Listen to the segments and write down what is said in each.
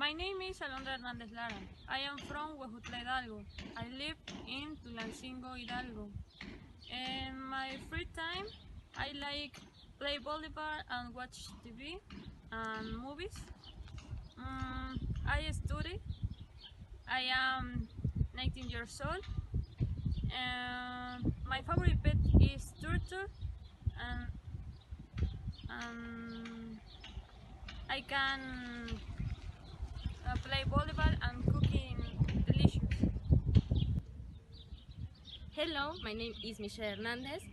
My name is Alondra Hernandez Lara. I am from Huejutla Hidalgo. I live in Tulancingo Hidalgo. In my free time, I like play volleyball and watch TV and movies. I study. I am 19 years old. My favorite pet is turtle, and I can play volleyball and cooking delicious. Hello, my name is Michelle Hernandez.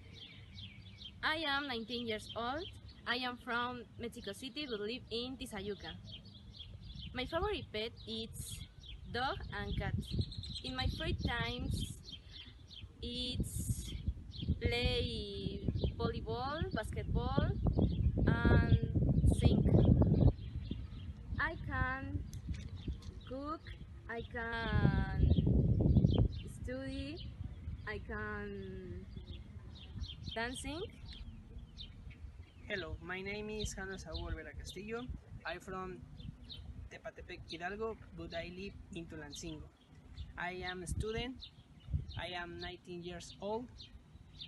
I am 19 years old. I am from Mexico City but live in Tizayuca. My favorite pet is dog and cat. In my free times, it's play volleyball, basketball, and sing. I can cook, I can study, I can dancing. Hello, my name is Jano Saúl Olvera Castillo. I'm from Tepatepec, Hidalgo, but I live in Tulancingo. I am a student. I am 19 years old.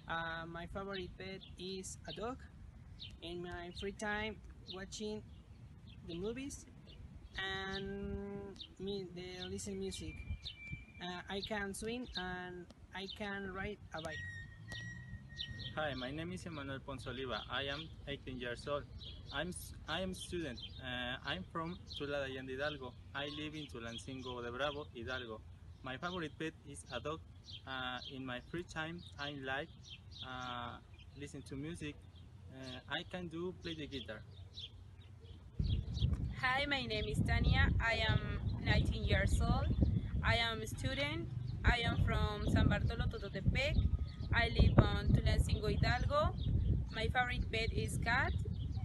My favorite pet is a dog. In my free time, watching the movies and listen music. I can swim and I can ride a bike. Hi, my name is Emmanuel Ponsoliva. I am 18 years old. I am student. I'm from Tula de Allende, Hidalgo. I live in Tulancingo de Bravo, Hidalgo. My favorite pet is a dog. In my free time, I like listen to music. I can do play the guitar. Hi, my name is Tania. I am 19 years old. I am a student. I am from San Bartolo, Tototepec. I live on Tulancingo, Hidalgo. My favorite pet is cat.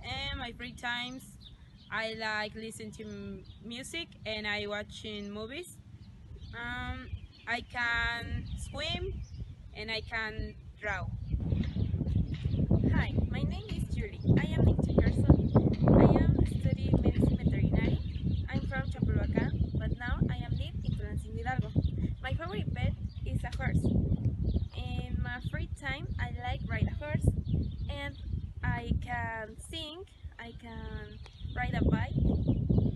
And my free times, I like listen to music and I watching movies. I can swim and I can draw. Hi, my name is Julie. I am 19 years old. I am studying medicine veterinary. I'm from Chapulhuacán, but now I am live in Tulancingo Hidalgo. My favorite pet is a horse. In my free time, I like ride a horse, and I can sing, I can ride a bike,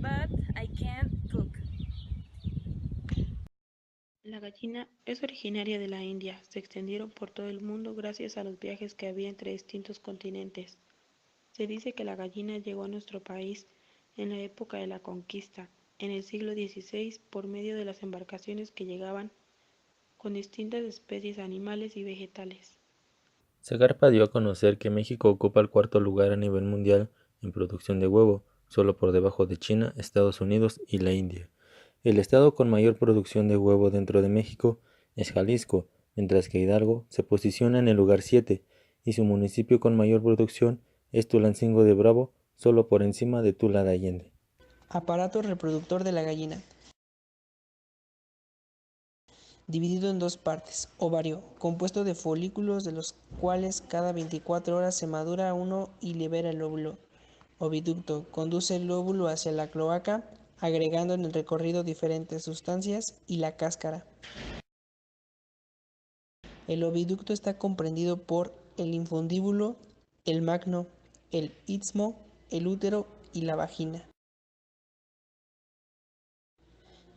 but I can't cook. La gallina es originaria de la India. Se extendieron por todo el mundo gracias a los viajes que había entre distintos continentes. Se dice que la gallina llegó a nuestro país en la época de la conquista, en el siglo XVI, por medio de las embarcaciones que llegaban con distintas especies animales y vegetales. Zagarpa dio a conocer que México ocupa el cuarto lugar a nivel mundial en producción de huevo, solo por debajo de China, Estados Unidos y la India. El estado con mayor producción de huevo dentro de México es Jalisco, mientras que Hidalgo se posiciona en el lugar 7 y su municipio con mayor producción es Tulancingo de Bravo, solo por encima de Tula de Allende. Aparato reproductor de la gallina. Dividido en dos partes, ovario, compuesto de folículos de los cuales cada 24 horas se madura uno y libera el óvulo. Oviducto, conduce el óvulo hacia la cloaca, agregando en el recorrido diferentes sustancias y la cáscara. El oviducto está comprendido por el infundíbulo, el magno, el istmo, el útero y la vagina.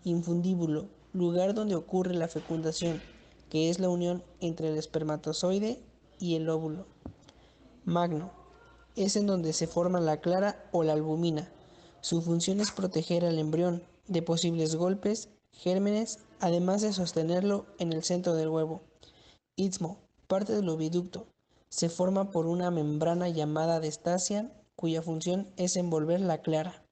Infundíbulo, lugar donde ocurre la fecundación, que es la unión entre el espermatozoide y el óvulo. Magno, es en donde se forma la clara o la albumina. Su función es proteger al embrión de posibles golpes, gérmenes, además de sostenerlo en el centro del huevo. Istmo, parte del oviducto, se forma por una membrana llamada distasia, cuya función es envolver la clara.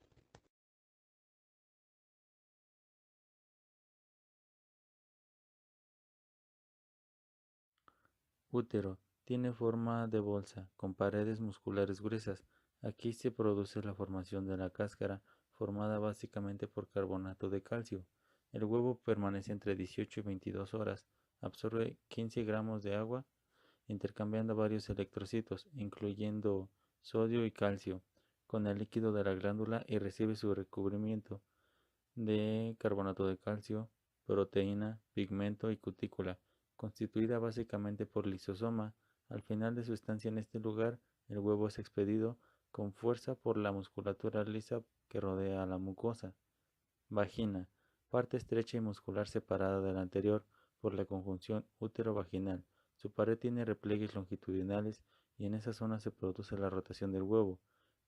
Útero. Tiene forma de bolsa, con paredes musculares gruesas. Aquí se produce la formación de la cáscara, formada básicamente por carbonato de calcio. El huevo permanece entre 18 y 22 horas. Absorbe 15 gramos de agua, intercambiando varios electrocitos, incluyendo sodio y calcio, con el líquido de la glándula y recibe su recubrimiento de carbonato de calcio, proteína, pigmento y cutícula, constituida básicamente por lisosoma. Al final de su estancia en este lugar, el huevo es expedido con fuerza por la musculatura lisa que rodea a la mucosa. Vagina, parte estrecha y muscular separada de la anterior por la conjunción útero-vaginal. Su pared tiene repliegues longitudinales y en esa zona se produce la rotación del huevo,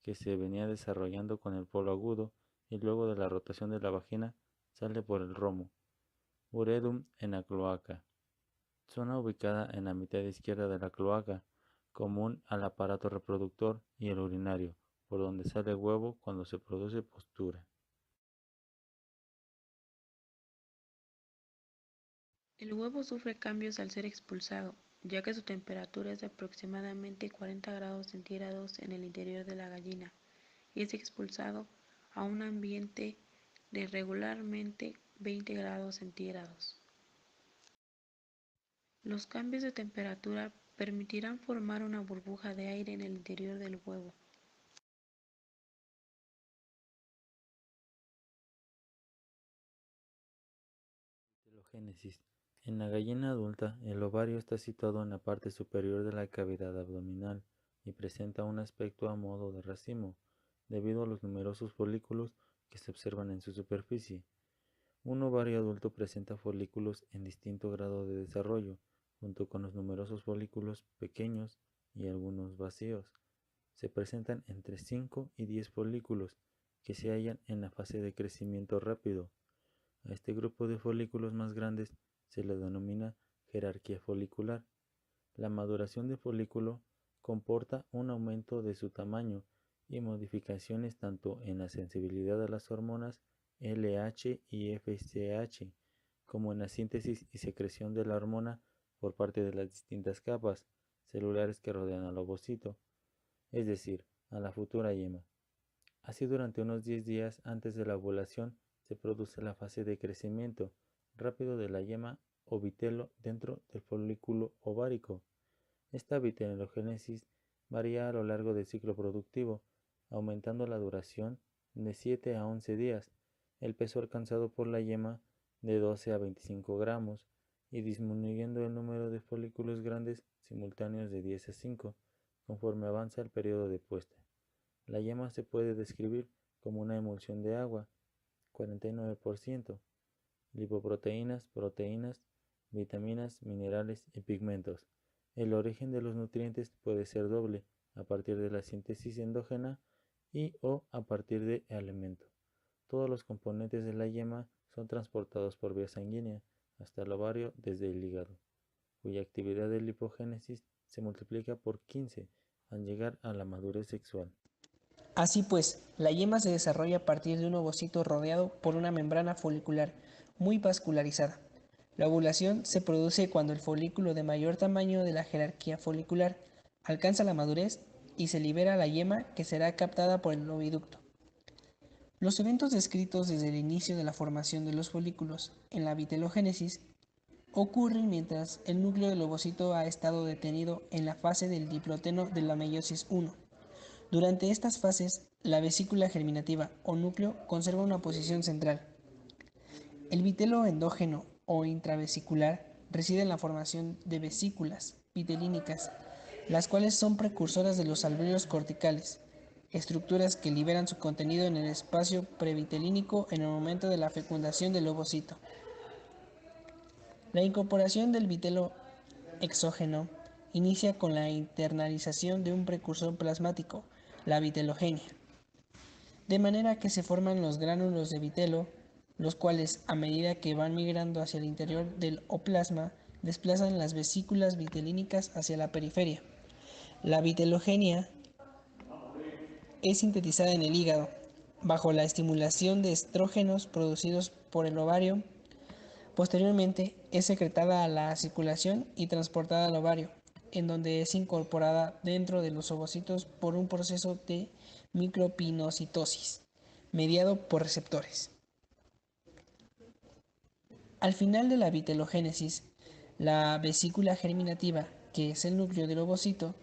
que se venía desarrollando con el polo agudo y luego de la rotación de la vagina sale por el romo. Uredum en la cloaca. Zona ubicada en la mitad izquierda de la cloaca, común al aparato reproductor y el urinario, por donde sale el huevo cuando se produce postura. El huevo sufre cambios al ser expulsado, ya que su temperatura es de aproximadamente 40 grados centígrados en el interior de la gallina y es expulsado a un ambiente de regularmente 20 grados centígrados. Los cambios de temperatura permitirán formar una burbuja de aire en el interior del huevo. Vitelogénesis. En la gallina adulta, el ovario está situado en la parte superior de la cavidad abdominal y presenta un aspecto a modo de racimo, debido a los numerosos folículos que se observan en su superficie. Un ovario adulto presenta folículos en distinto grado de desarrollo, junto con los numerosos folículos pequeños y algunos vacíos. Se presentan entre 5 y 10 folículos que se hallan en la fase de crecimiento rápido. A este grupo de folículos más grandes se le denomina jerarquía folicular. La maduración del folículo comporta un aumento de su tamaño y modificaciones tanto en la sensibilidad a las hormonas LH y FSH, como en la síntesis y secreción de la hormona por parte de las distintas capas celulares que rodean al ovocito, es decir, a la futura yema. Así, durante unos 10 días antes de la ovulación se produce la fase de crecimiento rápido de la yema o vitelo dentro del folículo ovárico. Esta vitelogénesis varía a lo largo del ciclo productivo, aumentando la duración de 7 a 11 días, el peso alcanzado por la yema de 12 a 25 gramos y disminuyendo el número de folículos grandes simultáneos de 10 a 5 conforme avanza el periodo de puesta. La yema se puede describir como una emulsión de agua, 49%, lipoproteínas, proteínas, vitaminas, minerales y pigmentos. El origen de los nutrientes puede ser doble, a partir de la síntesis endógena y o a partir de alimento. Todos los componentes de la yema son transportados por vía sanguínea hasta el ovario desde el hígado, cuya actividad de lipogénesis se multiplica por 15 al llegar a la madurez sexual. Así pues, la yema se desarrolla a partir de un ovocito rodeado por una membrana folicular muy vascularizada. La ovulación se produce cuando el folículo de mayor tamaño de la jerarquía folicular alcanza la madurez y se libera la yema que será captada por el oviducto. Los eventos descritos desde el inicio de la formación de los folículos en la vitelogénesis ocurren mientras el núcleo del ovocito ha estado detenido en la fase del diploteno de la meiosis I. Durante estas fases, la vesícula germinativa o núcleo conserva una posición central. El vitelo endógeno o intravesicular reside en la formación de vesículas vitelínicas, las cuales son precursoras de los alvéolos corticales, estructuras que liberan su contenido en el espacio previtelínico en el momento de la fecundación del ovocito. La incorporación del vitelo exógeno inicia con la internalización de un precursor plasmático, la vitelogenia, de manera que se forman los gránulos de vitelo, los cuales, a medida que van migrando hacia el interior del oplasma, desplazan las vesículas vitelínicas hacia la periferia. La vitelogenia es sintetizada en el hígado, bajo la estimulación de estrógenos producidos por el ovario. Posteriormente, es secretada a la circulación y transportada al ovario, en donde es incorporada dentro de los ovocitos por un proceso de micropinocitosis, mediado por receptores. Al final de la vitelogénesis, la vesícula germinativa, que es el núcleo del ovocito,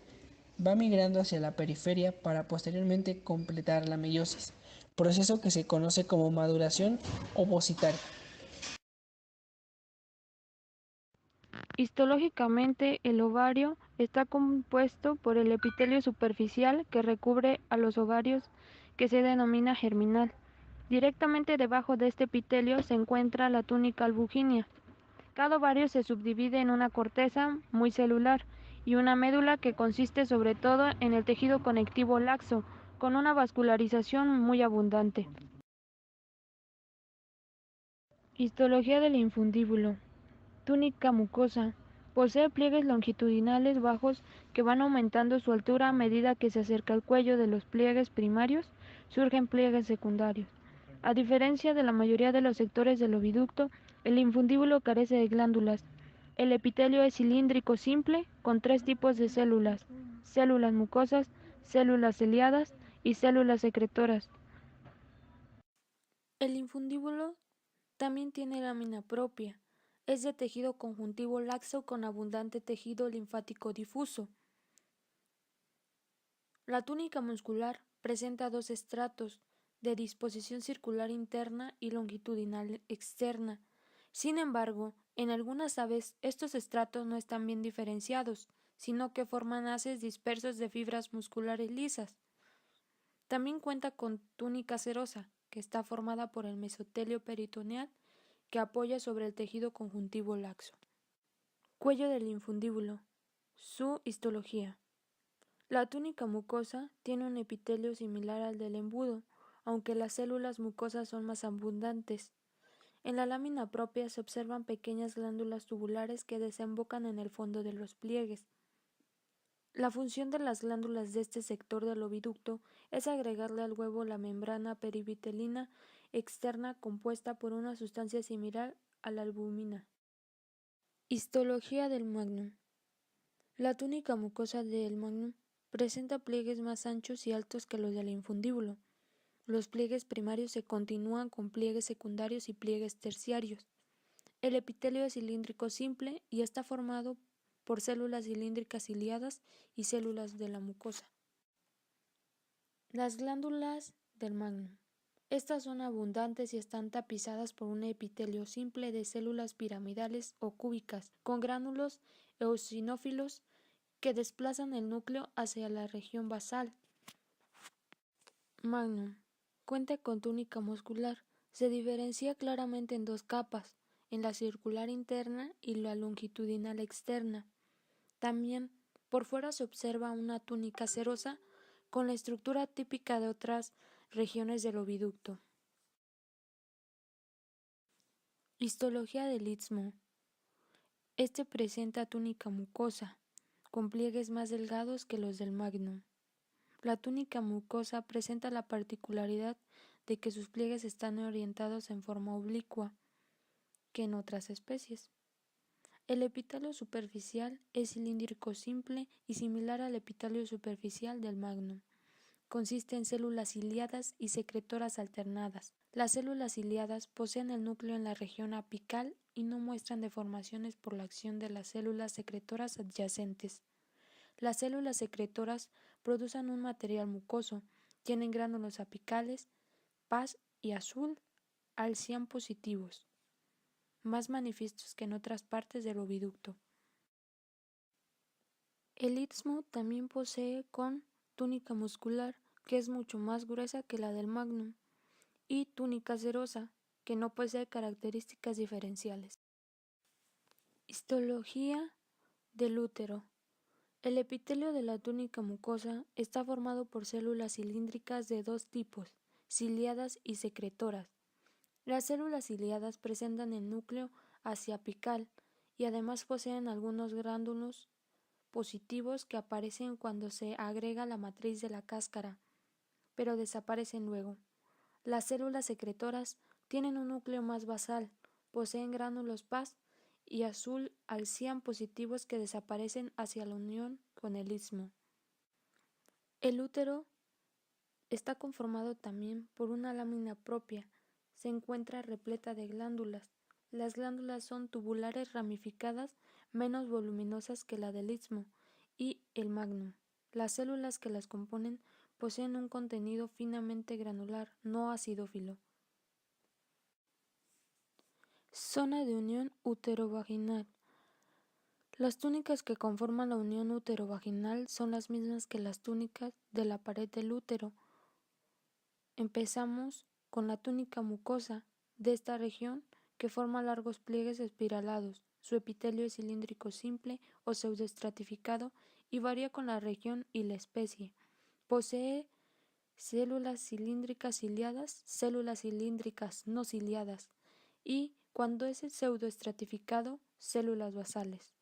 va migrando hacia la periferia para posteriormente completar la meiosis, proceso que se conoce como maduración ovocitaria. Histológicamente, el ovario está compuesto por el epitelio superficial que recubre a los ovarios, que se denomina germinal. Directamente debajo de este epitelio se encuentra la túnica albuginea. Cada ovario se subdivide en una corteza muy celular y una médula que consiste sobre todo en el tejido conectivo laxo, con una vascularización muy abundante. Histología del infundíbulo. Túnica mucosa. Posee pliegues longitudinales bajos que van aumentando su altura a medida que se acerca al cuello de los pliegues primarios, surgen pliegues secundarios. A diferencia de la mayoría de los sectores del oviducto, el infundíbulo carece de glándulas. El epitelio es cilíndrico simple con 3 tipos de células: células mucosas, células ciliadas y células secretoras. El infundíbulo también tiene lámina propia. Es de tejido conjuntivo laxo con abundante tejido linfático difuso. La túnica muscular presenta 2 estratos, de disposición circular interna y longitudinal externa. Sin embargo, en algunas aves estos estratos no están bien diferenciados, sino que forman haces dispersos de fibras musculares lisas. También cuenta con túnica serosa, que está formada por el mesotelio peritoneal que apoya sobre el tejido conjuntivo laxo. Cuello del infundíbulo. Su histología. La túnica mucosa tiene un epitelio similar al del embudo, aunque las células mucosas son más abundantes. En la lámina propia se observan pequeñas glándulas tubulares que desembocan en el fondo de los pliegues. La función de las glándulas de este sector del oviducto es agregarle al huevo la membrana perivitelina externa compuesta por una sustancia similar a la albúmina. Histología del magnum. La túnica mucosa del magnum presenta pliegues más anchos y altos que los del infundíbulo. Los pliegues primarios se continúan con pliegues secundarios y pliegues terciarios. El epitelio es cilíndrico simple y está formado por células cilíndricas ciliadas y células de la mucosa. Las glándulas del magnum. Estas son abundantes y están tapizadas por un epitelio simple de células piramidales o cúbicas, con gránulos eosinófilos que desplazan el núcleo hacia la región basal. Magnum. Cuenta con túnica muscular. Se diferencia claramente en 2 capas, en la circular interna y la longitudinal externa. También, por fuera se observa una túnica serosa con la estructura típica de otras regiones del oviducto. Histología del istmo. Este presenta túnica mucosa, con pliegues más delgados que los del magnum. La túnica mucosa presenta la particularidad de que sus pliegues están orientados en forma oblicua, que en otras especies. El epitelio superficial es cilíndrico simple y similar al epitelio superficial del magnum. Consiste en células ciliadas y secretoras alternadas. Las células ciliadas poseen el núcleo en la región apical y no muestran deformaciones por la acción de las células secretoras adyacentes. Las células secretoras producen un material mucoso, tienen gránulos apicales, paz y azul al cian positivos, más manifiestos que en otras partes del oviducto. El istmo también posee con túnica muscular, que es mucho más gruesa que la del magnum, y túnica serosa, que no posee características diferenciales. Histología del útero. El epitelio de la túnica mucosa está formado por células cilíndricas de 2 tipos, ciliadas y secretoras. Las células ciliadas presentan el núcleo apical y además poseen algunos gránulos positivos que aparecen cuando se agrega la matriz de la cáscara, pero desaparecen luego. Las células secretoras tienen un núcleo más basal, poseen gránulos paz y azul al cian positivos que desaparecen hacia la unión con el istmo. El útero está conformado también por una lámina propia. Se encuentra repleta de glándulas. Las glándulas son tubulares ramificadas, menos voluminosas que la del istmo y el magnum. Las células que las componen poseen un contenido finamente granular, no acidófilo. Zona de unión uterovaginal. Las túnicas que conforman la unión uterovaginal son las mismas que las túnicas de la pared del útero. Empezamos con la túnica mucosa de esta región, que forma largos pliegues espiralados. Su epitelio es cilíndrico simple o pseudoestratificado y varía con la región y la especie. Posee células cilíndricas ciliadas, células cilíndricas no ciliadas y, cuando es pseudoestratificado, células basales.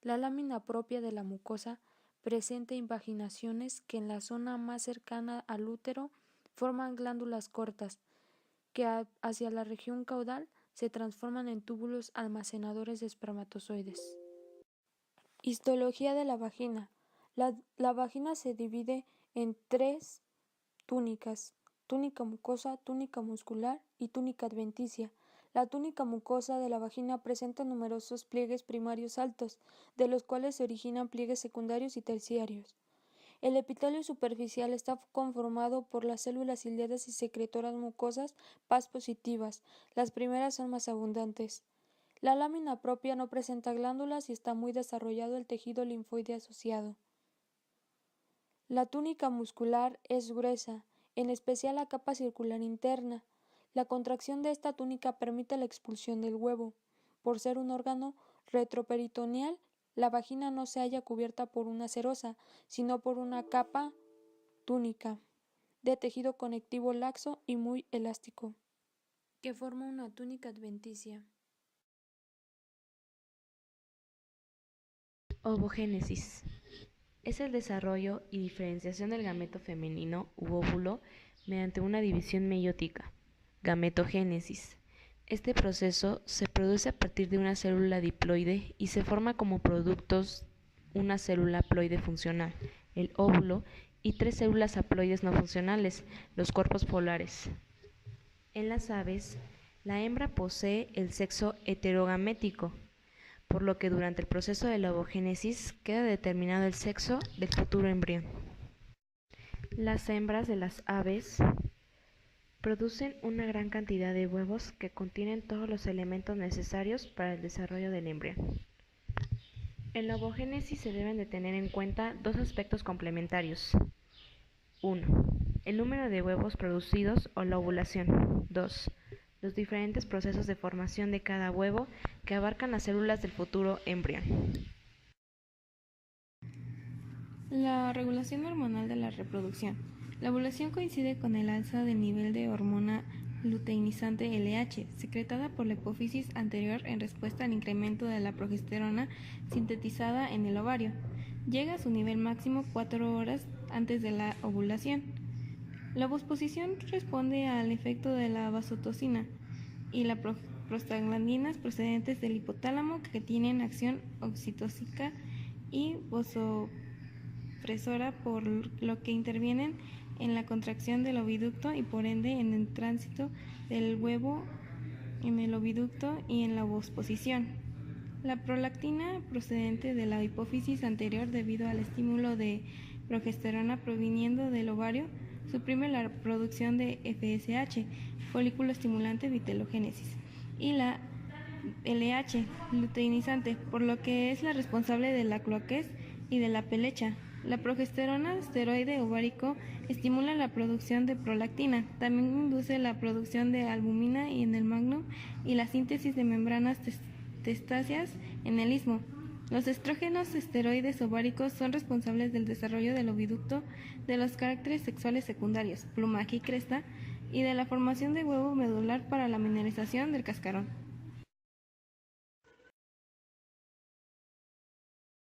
La lámina propia de la mucosa presenta invaginaciones que en la zona más cercana al útero forman glándulas cortas, que hacia la región caudal se transforman en túbulos almacenadores de espermatozoides. Histología de la vagina. La vagina se divide en 3 túnicas: túnica mucosa, túnica muscular y túnica adventicia. La túnica mucosa de la vagina presenta numerosos pliegues primarios altos, de los cuales se originan pliegues secundarios y terciarios. El epitelio superficial está conformado por las células ciliadas y secretoras mucosas Paz positivas. Las primeras son más abundantes. La lámina propia no presenta glándulas y está muy desarrollado el tejido linfoide asociado. La túnica muscular es gruesa, en especial la capa circular interna. La contracción de esta túnica permite la expulsión del huevo. Por ser un órgano retroperitoneal, la vagina no se halla cubierta por una serosa, sino por una capa túnica de tejido conectivo laxo y muy elástico, que forma una túnica adventicia. Ovogénesis. Es el desarrollo y diferenciación del gameto femenino u óvulo mediante una división meiótica. Gametogénesis. Este proceso se produce a partir de una célula diploide y se forma como productos una célula haploide funcional, el óvulo, y 3 células haploides no funcionales, los cuerpos polares. En las aves, la hembra posee el sexo heterogamético, por lo que durante el proceso de la ovogénesis queda determinado el sexo del futuro embrión. Las hembras de las aves producen una gran cantidad de huevos que contienen todos los elementos necesarios para el desarrollo del embrión. En la ovogénesis se deben de tener en cuenta 2 aspectos complementarios. 1. El número de huevos producidos o la ovulación. 2. Los diferentes procesos de formación de cada huevo que abarcan las células del futuro embrión. La regulación hormonal de la reproducción. La ovulación coincide con el alza del nivel de hormona luteinizante LH, secretada por la hipófisis anterior en respuesta al incremento de la progesterona sintetizada en el ovario. Llega a su nivel máximo 4 horas antes de la ovulación. La posposición responde al efecto de la vasotocina y las prostaglandinas procedentes del hipotálamo, que tienen acción oxitóxica y vasopresora, por lo que intervienen en la contracción del oviducto y por ende en el tránsito del huevo en el oviducto y en la posposición. La prolactina, procedente de la hipófisis anterior debido al estímulo de progesterona proviniendo del ovario, suprime la producción de FSH, folículo estimulante vitellogénesis, y la LH, luteinizante, por lo que es la responsable de la cloaquez y de la pelecha. La progesterona esteroide ovárico estimula la producción de prolactina, también induce la producción de albumina y en el magnum y la síntesis de membranas testáceas en el istmo. Los estrógenos esteroides ováricos son responsables del desarrollo del oviducto, de los caracteres sexuales secundarios, plumaje y cresta, y de la formación de huevo medular para la mineralización del cascarón.